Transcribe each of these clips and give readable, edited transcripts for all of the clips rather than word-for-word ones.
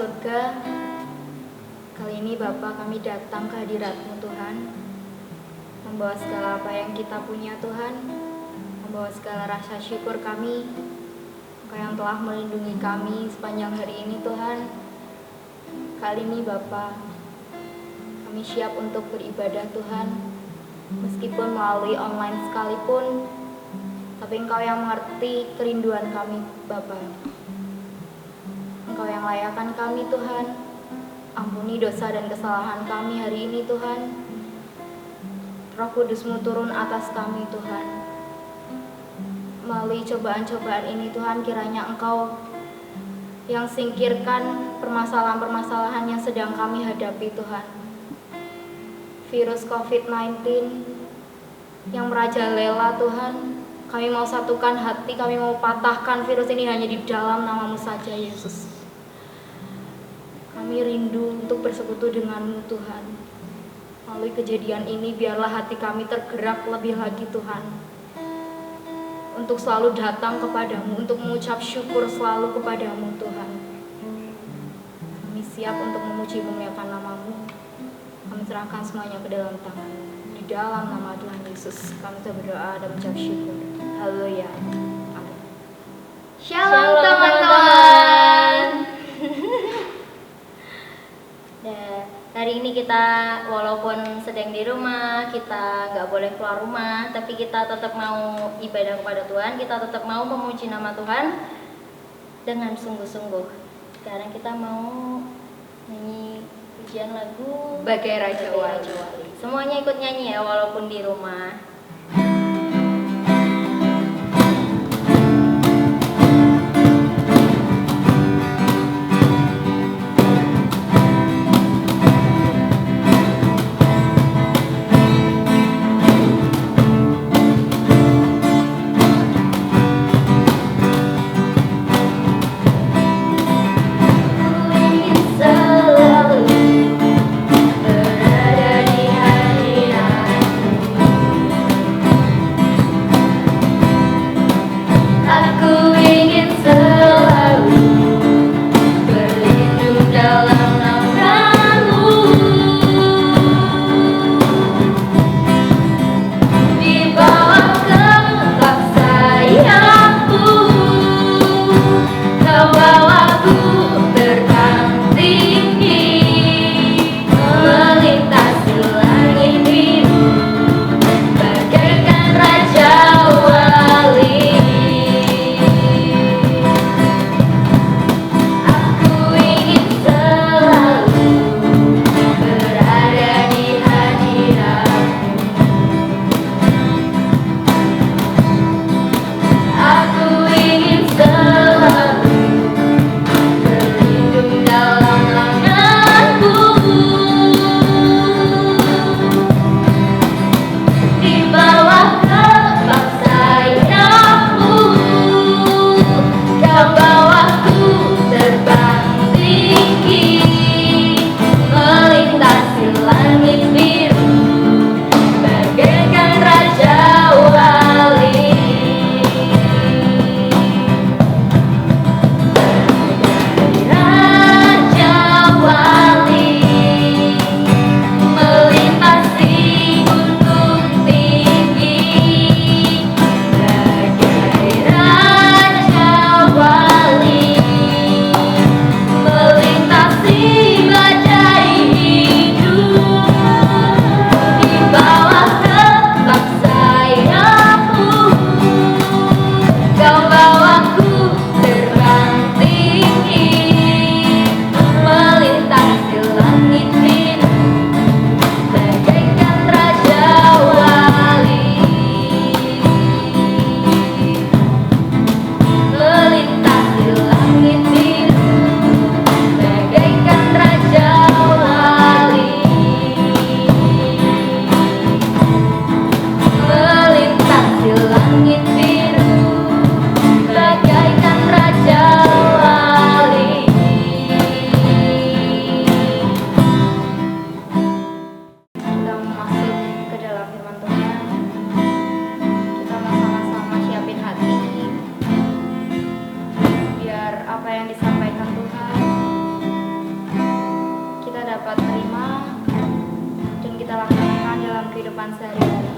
surga, kali ini Bapa kami datang ke hadirat-Mu Tuhan, membawa segala apa yang kita punya Tuhan, membawa segala rasa syukur kami, Engkau yang telah melindungi kami sepanjang hari ini Tuhan. Kali ini Bapa, kami siap untuk beribadah Tuhan, meskipun melalui online sekalipun, tapi Engkau yang mengerti kerinduan kami Bapa. Engkau yang layakan kami Tuhan, ampuni dosa dan kesalahan kami hari ini Tuhan. Roh Kudus-Mu turun atas kami Tuhan. Melalui cobaan-cobaan ini Tuhan, kiranya Engkau yang singkirkan permasalahan-permasalahan yang sedang kami hadapi Tuhan. Virus COVID-19 yang merajalela Tuhan, kami mau satukan hati, kami mau patahkan virus ini hanya di dalam nama-Mu saja Yesus. Kami rindu untuk bersekutu dengan-Mu Tuhan. Melalui kejadian ini biarlah hati kami tergerak lebih lagi Tuhan, untuk selalu datang kepadamu, untuk mengucap syukur selalu kepadamu Tuhan. Kami siap untuk memuji memuliakan nama-Mu. Kami serahkan semuanya ke dalam tangan-Mu. Di dalam nama Tuhan Yesus kami berdoa dan mengucap syukur. Haleluya. Amin. Shalom teman-teman. Hari ini kita walaupun sedang di rumah, kita nggak boleh keluar rumah, tapi kita tetap mau ibadah kepada Tuhan, kita tetap mau memuji nama Tuhan dengan sungguh-sungguh. Sekarang kita mau nyanyi pujian lagu Bagai Raja Wali. Semuanya ikut nyanyi ya walaupun di rumah. Selalu berada di hadirat-Mu. dalam kehidupan sehari-hari.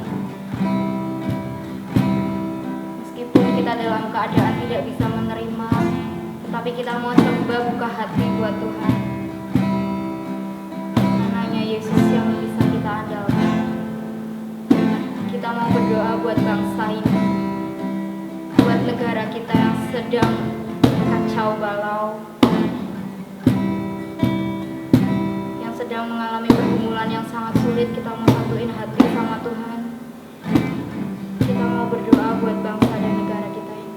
Meskipun kita dalam keadaan tidak bisa menerima, tetapi kita mau coba buka hati buat Tuhan. Karena hanya Yesus yang bisa kita andalkan. Kita mau berdoa buat bangsa ini, buat negara kita yang sedang kacau balau, yang sedang mengalami pergumulan yang sangat sulit. Kita mau satuin hati sama Tuhan. Kita mau berdoa buat bangsa dan negara kita ini.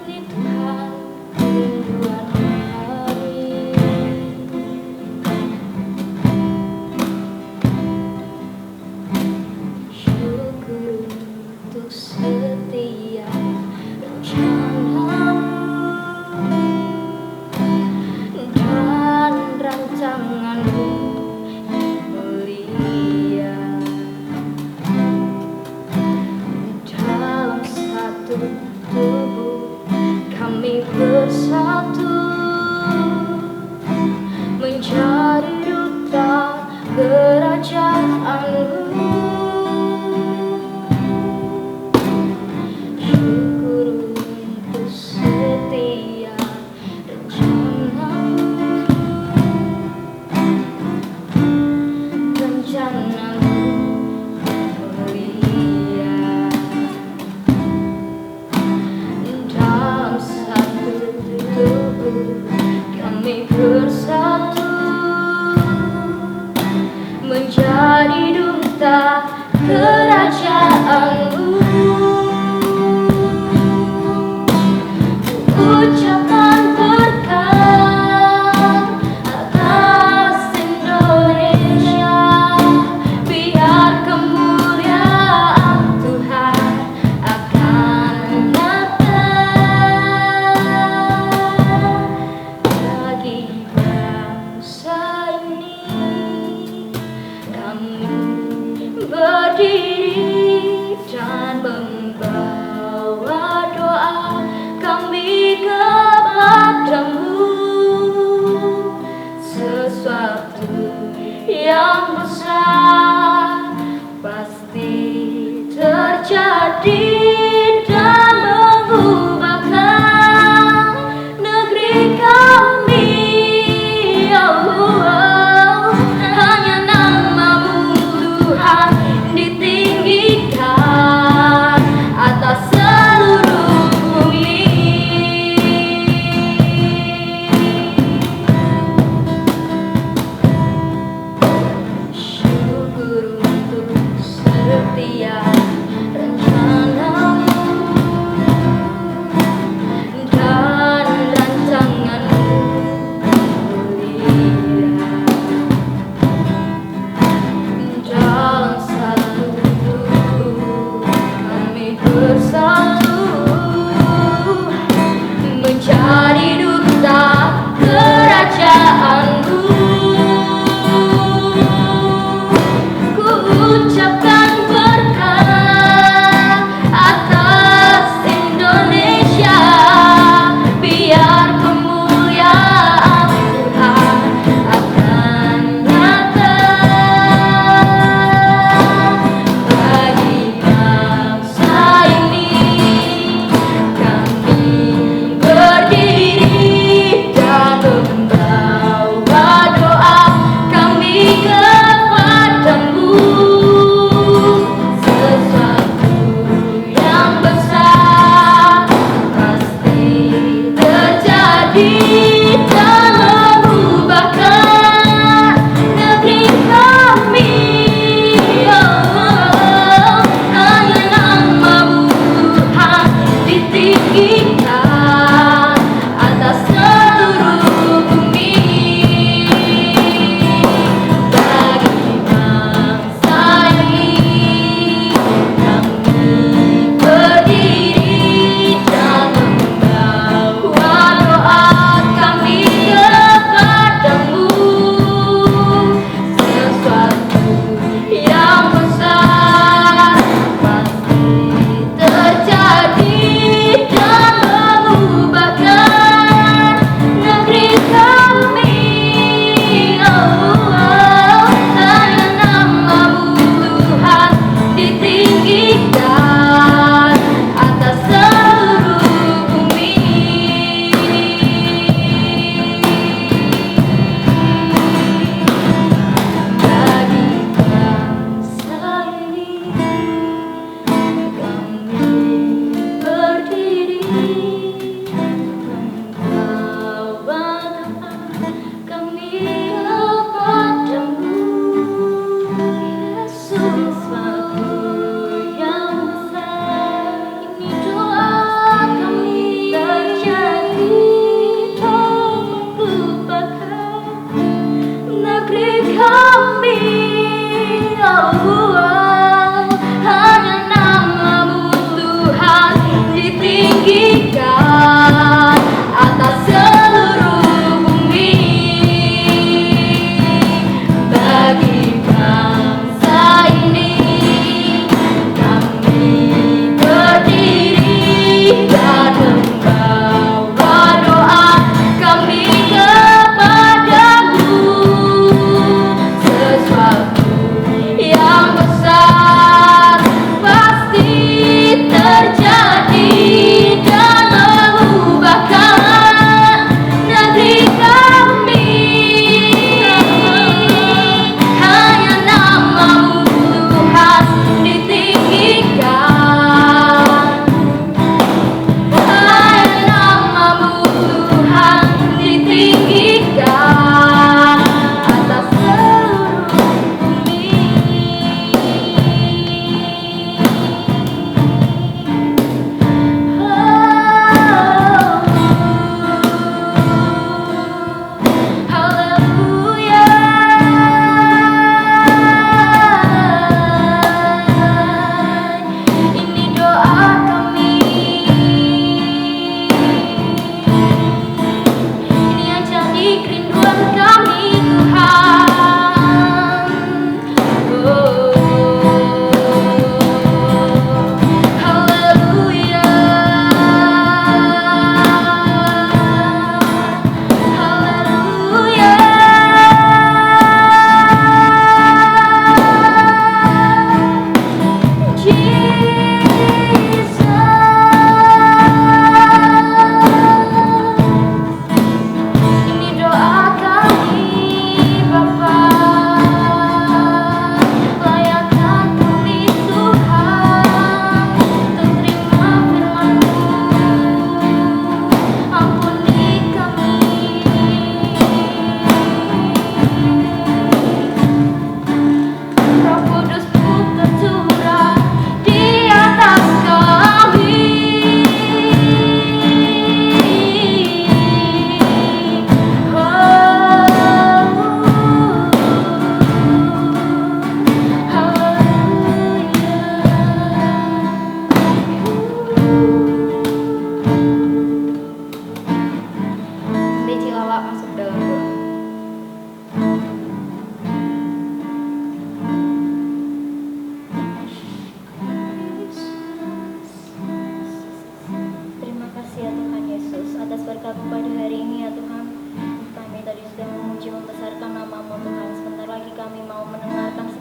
Ini Tuhan, kerinduan hati.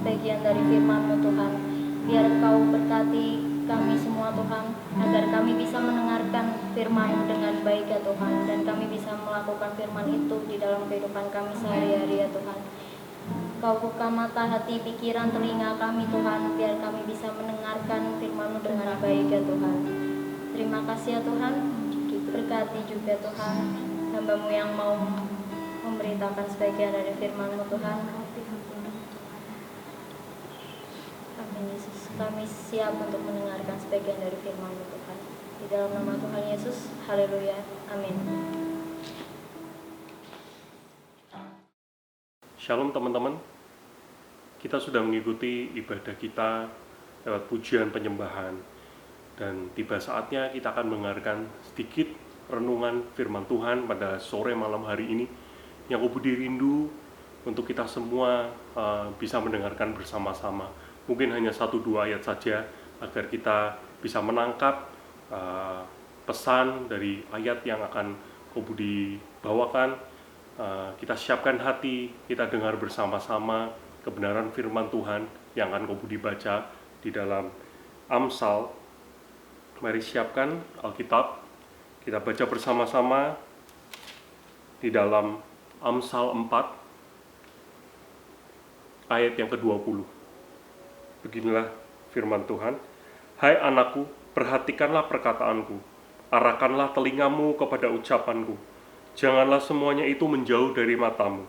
bagian dari firman-Mu Tuhan. Biar Kau berkati kami semua Tuhan, agar kami bisa mendengarkan firman-Mu dengan baik ya Tuhan, dan kami bisa melakukan firman itu di dalam kehidupan kami sehari-hari ya Tuhan. Kau buka mata hati, pikiran, telinga kami Tuhan, biar kami bisa mendengarkan firman-Mu dengan baik ya Tuhan. Terima kasih ya Tuhan, berkati juga Tuhan hamba-Mu yang mau memberitakan sebagian dari firman-Mu Tuhan. Amin Yesus, kami siap untuk mendengarkan sebagian dari firman-Mu Tuhan. Di dalam nama Tuhan Yesus, haleluya, amin. Shalom teman-teman, kita sudah mengikuti ibadah kita lewat pujian penyembahan, dan tiba saatnya kita akan mendengarkan sedikit renungan firman Tuhan pada sore malam hari ini yang aku budi rindu untuk kita semua bisa mendengarkan bersama-sama. Mungkin hanya 1-2 ayat saja agar kita bisa menangkap pesan dari ayat yang akan aku budi bawakan. Kita siapkan hati, kita dengar bersama-sama kebenaran firman Tuhan yang akan kau budi baca di dalam Amsal. Mari siapkan Alkitab, kita baca bersama-sama di dalam Amsal 4 ayat yang ke-20. Beginilah firman Tuhan. Hai anakku, perhatikanlah perkataanku, arahkanlah telingamu kepada ucapanku. Janganlah semuanya itu menjauh dari matamu,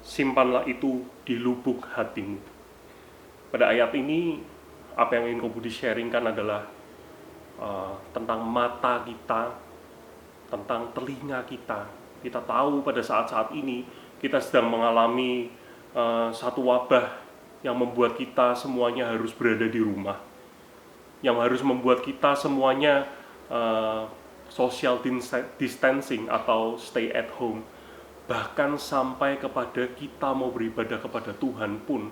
simpanlah itu di lubuk hatimu. Pada ayat ini, apa yang ingin kau budi sharingkan adalah tentang mata kita, tentang telinga kita. Kita tahu pada saat-saat ini, kita sedang mengalami satu wabah yang membuat kita semuanya harus berada di rumah, yang harus membuat kita semuanya social distancing atau stay at home. Bahkan sampai kepada kita mau beribadah kepada Tuhan pun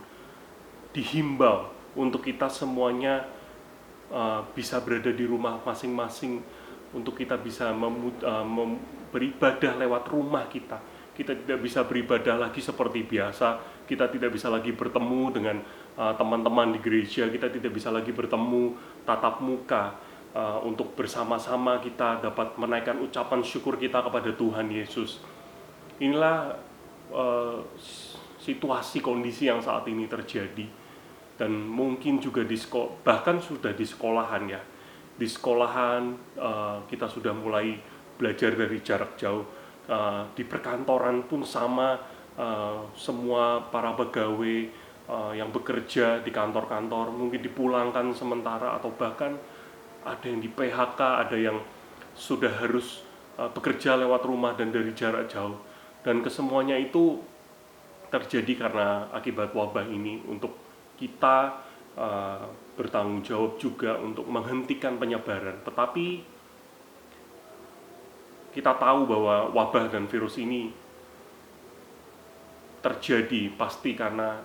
dihimbau untuk kita semuanya bisa berada di rumah masing-masing, untuk kita bisa beribadah lewat rumah kita. Kita tidak bisa beribadah lagi seperti biasa, kita tidak bisa lagi bertemu dengan teman-teman di gereja, kita tidak bisa lagi bertemu tatap muka untuk bersama-sama kita dapat menaikkan ucapan syukur kita kepada Tuhan Yesus. Inilah situasi kondisi yang saat ini terjadi, dan mungkin juga bahkan sudah di sekolahan ya. Di sekolahan kita sudah mulai belajar dari jarak jauh. Di perkantoran pun sama, semua para pegawai yang bekerja di kantor-kantor mungkin dipulangkan sementara, atau bahkan ada yang di PHK, ada yang sudah harus bekerja lewat rumah dan dari jarak jauh. Dan kesemuanya itu terjadi karena akibat wabah ini. Untuk kita bertanggung jawab juga untuk menghentikan penyebaran. Tetapi kita tahu bahwa wabah dan virus ini terjadi pasti karena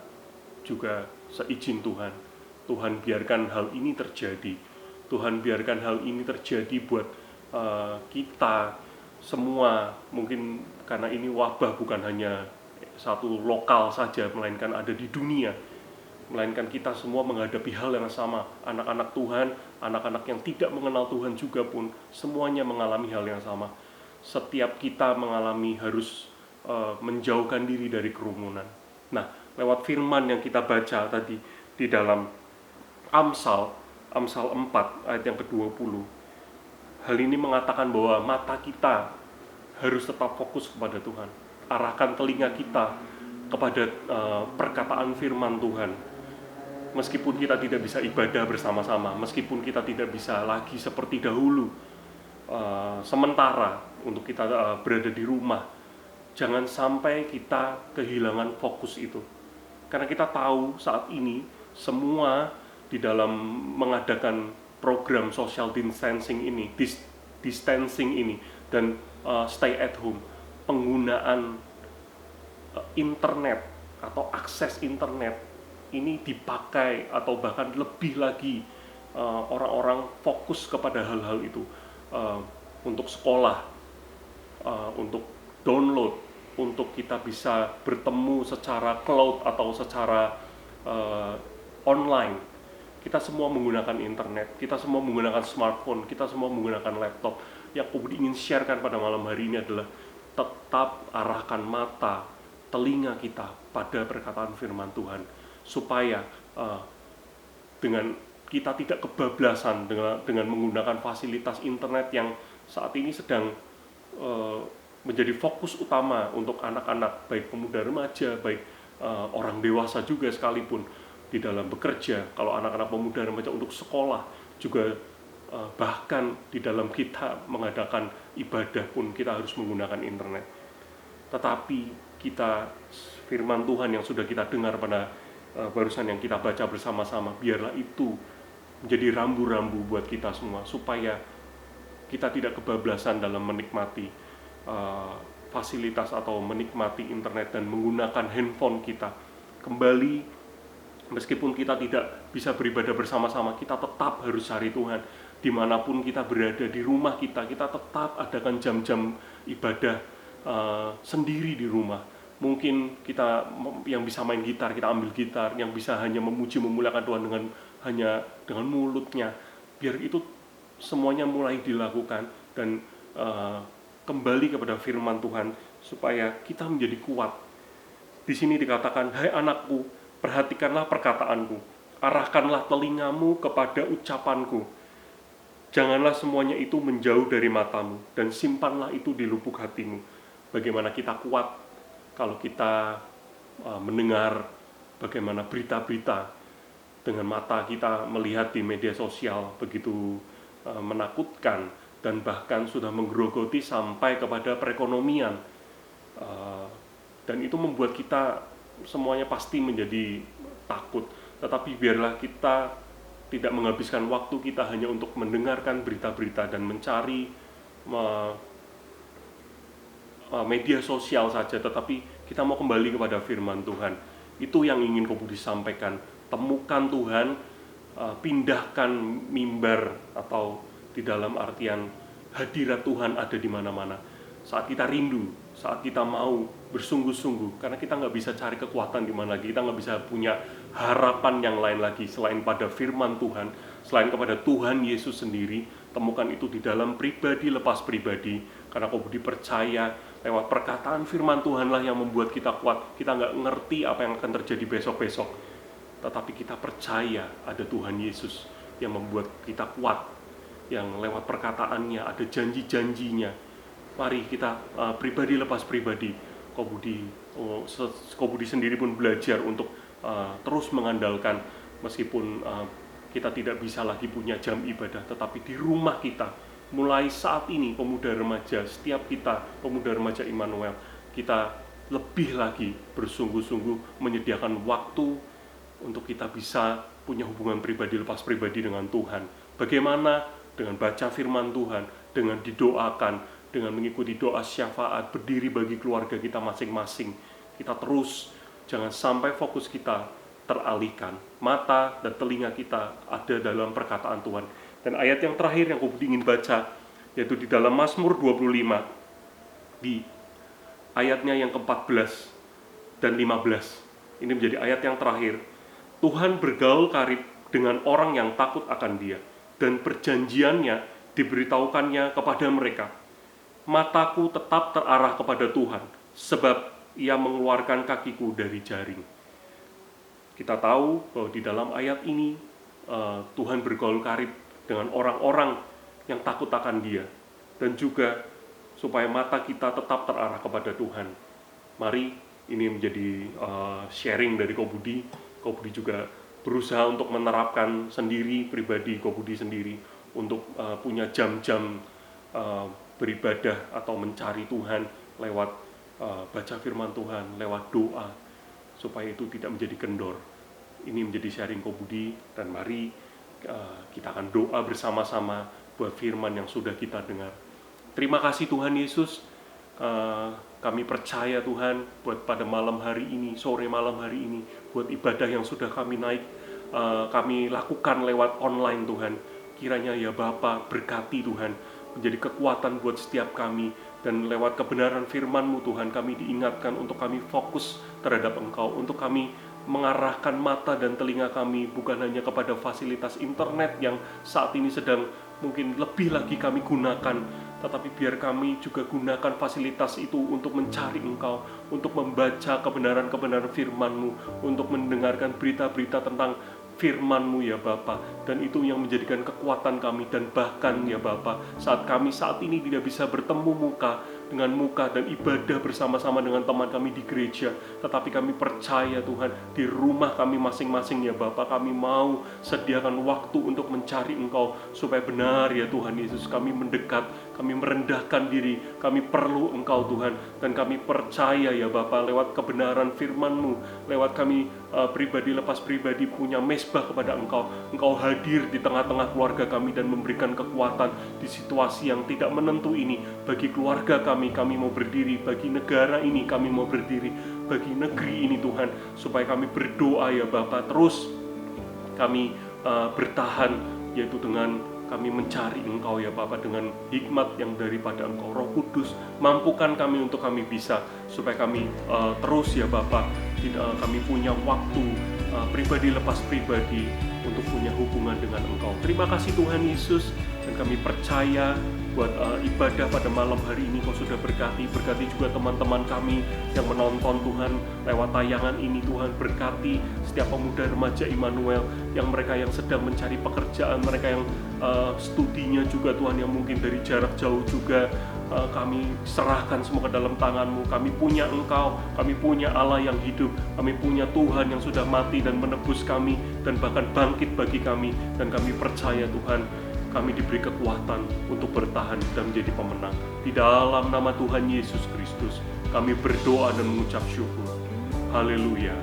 juga seizin Tuhan. Tuhan biarkan hal ini terjadi. Tuhan biarkan hal ini terjadi buat kita semua. Mungkin karena ini wabah bukan hanya satu lokal saja, melainkan ada di dunia. Melainkan kita semua menghadapi hal yang sama. Anak-anak Tuhan, anak-anak yang tidak mengenal Tuhan juga pun semuanya mengalami hal yang sama. Setiap kita mengalami harus menjauhkan diri dari kerumunan. Nah, lewat firman yang kita baca tadi di dalam Amsal 4 ayat yang ke-20, hal ini mengatakan bahwa mata kita harus tetap fokus kepada Tuhan. Arahkan telinga kita kepada perkataan firman Tuhan. Meskipun kita tidak bisa ibadah bersama-sama, meskipun kita tidak bisa lagi seperti dahulu, sementara untuk kita berada di rumah, jangan sampai kita kehilangan fokus itu. Karena kita tahu saat ini semua di dalam mengadakan program social distancing ini, dan stay at home, penggunaan internet atau akses internet ini dipakai, atau bahkan lebih lagi orang-orang fokus kepada hal-hal itu, untuk sekolah, untuk download, untuk kita bisa bertemu secara cloud atau secara online. Kita semua menggunakan internet, kita semua menggunakan smartphone, kita semua menggunakan laptop. Yang aku ingin sharekan pada malam hari ini adalah tetap arahkan mata, telinga kita pada perkataan firman Tuhan, supaya dengan kita tidak kebablasan dengan menggunakan fasilitas internet yang saat ini sedang menjadi fokus utama untuk anak-anak, baik pemuda remaja, baik orang dewasa juga sekalipun di dalam bekerja. Kalau anak-anak pemuda remaja untuk sekolah juga, bahkan di dalam kita mengadakan ibadah pun kita harus menggunakan internet. Tetapi kita, firman Tuhan yang sudah kita dengar pada barusan yang kita baca bersama-sama, biarlah itu menjadi rambu-rambu buat kita semua, supaya kita tidak kebablasan dalam menikmati fasilitas atau menikmati internet dan menggunakan handphone kita. Kembali, meskipun kita tidak bisa beribadah bersama-sama, kita tetap harus cari Tuhan. Dimanapun kita berada, di rumah kita tetap adakan jam-jam ibadah sendiri di rumah. Mungkin kita yang bisa main gitar, kita ambil gitar. Yang bisa hanya memuji, memuliakan Tuhan hanya dengan mulutnya. Biar itu semuanya mulai dilakukan, dan kembali kepada firman Tuhan, supaya kita menjadi kuat. Di sini dikatakan, hai anakku, perhatikanlah perkataanku, arahkanlah telingamu kepada ucapanku. Janganlah semuanya itu menjauh dari matamu, dan simpanlah itu di lubuk hatimu. Bagaimana kita kuat kalau kita mendengar bagaimana berita-berita, dengan mata kita melihat di media sosial begitu menakutkan, dan bahkan sudah menggerogoti sampai kepada perekonomian. Dan itu membuat kita semuanya pasti menjadi takut. Tetapi biarlah kita tidak menghabiskan waktu kita hanya untuk mendengarkan berita-berita dan mencari media sosial saja, tetapi kita mau kembali kepada firman Tuhan. Itu yang ingin Ko Budi sampaikan. Temukan Tuhan, pindahkan mimbar, atau di dalam artian hadirat Tuhan ada di mana-mana. Saat kita rindu, saat kita mau bersungguh-sungguh, karena kita nggak bisa cari kekuatan di mana lagi, kita nggak bisa punya harapan yang lain lagi selain pada firman Tuhan, selain kepada Tuhan Yesus sendiri. Temukan itu di dalam pribadi lepas pribadi, karena Ko Budi percaya lewat perkataan firman Tuhanlah yang membuat kita kuat. Kita nggak ngerti apa yang akan terjadi besok-besok, tetapi kita percaya ada Tuhan Yesus yang membuat kita kuat, yang lewat perkataannya ada janji-janjinya. Mari kita pribadi lepas pribadi, Ko Budi sendiri pun belajar untuk terus mengandalkan, meskipun kita tidak bisa lagi punya jam ibadah, tetapi di rumah kita, mulai saat ini pemuda remaja, setiap kita pemuda remaja Immanuel, kita lebih lagi bersungguh-sungguh menyediakan waktu untuk kita bisa punya hubungan pribadi lepas pribadi dengan Tuhan. Bagaimana? Dengan baca firman Tuhan, dengan didoakan, dengan mengikuti doa syafaat, berdiri bagi keluarga kita masing-masing. Kita terus, jangan sampai fokus kita teralihkan. Mata dan telinga kita ada dalam perkataan Tuhan. Dan ayat yang terakhir yang aku ingin baca, yaitu di dalam Mazmur 25, di ayatnya yang ke-14 dan 15. Ini menjadi ayat yang terakhir. Tuhan bergaul karib dengan orang yang takut akan Dia, dan perjanjiannya diberitahukannya kepada mereka. Mataku tetap terarah kepada Tuhan, sebab Ia mengeluarkan kakiku dari jaring. Kita tahu bahwa di dalam ayat ini Tuhan bergaul karib dengan orang-orang yang takut akan Dia, dan juga supaya mata kita tetap terarah kepada Tuhan. Mari, ini menjadi sharing dari Ko Budi. Ko Budi juga berusaha untuk menerapkan sendiri, pribadi Ko Budi sendiri, untuk punya jam-jam beribadah atau mencari Tuhan lewat baca firman Tuhan, lewat doa, supaya itu tidak menjadi kendor. Ini menjadi sharing Ko Budi, dan mari kita akan doa bersama-sama buat firman yang sudah kita dengar. Terima kasih Tuhan Yesus. Kami percaya Tuhan buat pada malam hari ini, sore malam hari ini, buat ibadah yang sudah kami kami lakukan lewat online Tuhan. Kiranya ya Bapa berkati Tuhan, menjadi kekuatan buat setiap kami, dan lewat kebenaran firman-Mu Tuhan, kami diingatkan untuk kami fokus terhadap Engkau, untuk kami mengarahkan mata dan telinga kami bukan hanya kepada fasilitas internet yang saat ini sedang mungkin lebih lagi kami gunakan, tetapi biar kami juga gunakan fasilitas itu untuk mencari Engkau, untuk membaca kebenaran-kebenaran firman-Mu, untuk mendengarkan berita-berita tentang firman-Mu ya Bapa. Dan itu yang menjadikan kekuatan kami. Dan bahkan ya Bapa, saat kami saat ini tidak bisa bertemu muka dengan muka dan ibadah bersama-sama dengan teman kami di gereja, tetapi kami percaya Tuhan, di rumah kami masing-masing ya Bapa, kami mau sediakan waktu untuk mencari Engkau, supaya benar ya Tuhan Yesus, kami mendekat, kami merendahkan diri, kami perlu Engkau Tuhan, dan kami percaya ya Bapa, lewat kebenaran firman-Mu, lewat kami pribadi lepas pribadi punya mesbah kepada Engkau, Engkau hadir di tengah-tengah keluarga kami dan memberikan kekuatan di situasi yang tidak menentu ini. Bagi keluarga kami mau berdiri, bagi negara ini kami mau berdiri, bagi negeri ini Tuhan, supaya kami berdoa ya Bapa, terus kami bertahan, yaitu dengan kami mencari Engkau ya Bapa, dengan hikmat yang daripada Engkau. Roh Kudus, mampukan kami untuk kami bisa, supaya kami terus ya Bapa, kami punya waktu pribadi lepas pribadi untuk punya hubungan dengan Engkau. Terima kasih Tuhan Yesus, dan kami percaya buat ibadah pada malam hari ini Kau sudah berkati juga teman-teman kami yang menonton Tuhan lewat tayangan ini Tuhan. Berkati setiap pemuda remaja Immanuel, yang mereka yang sedang mencari pekerjaan, mereka yang studinya juga Tuhan, yang mungkin dari jarak jauh juga. Kami serahkan semua ke dalam tangan-Mu. Kami punya Engkau, kami punya Allah yang hidup, kami punya Tuhan yang sudah mati dan menebus kami, dan bahkan bangkit bagi kami. Dan kami percaya Tuhan, kami diberi kekuatan untuk bertahan dan menjadi pemenang. Di dalam nama Tuhan Yesus Kristus, kami berdoa dan mengucap syukur. Haleluya.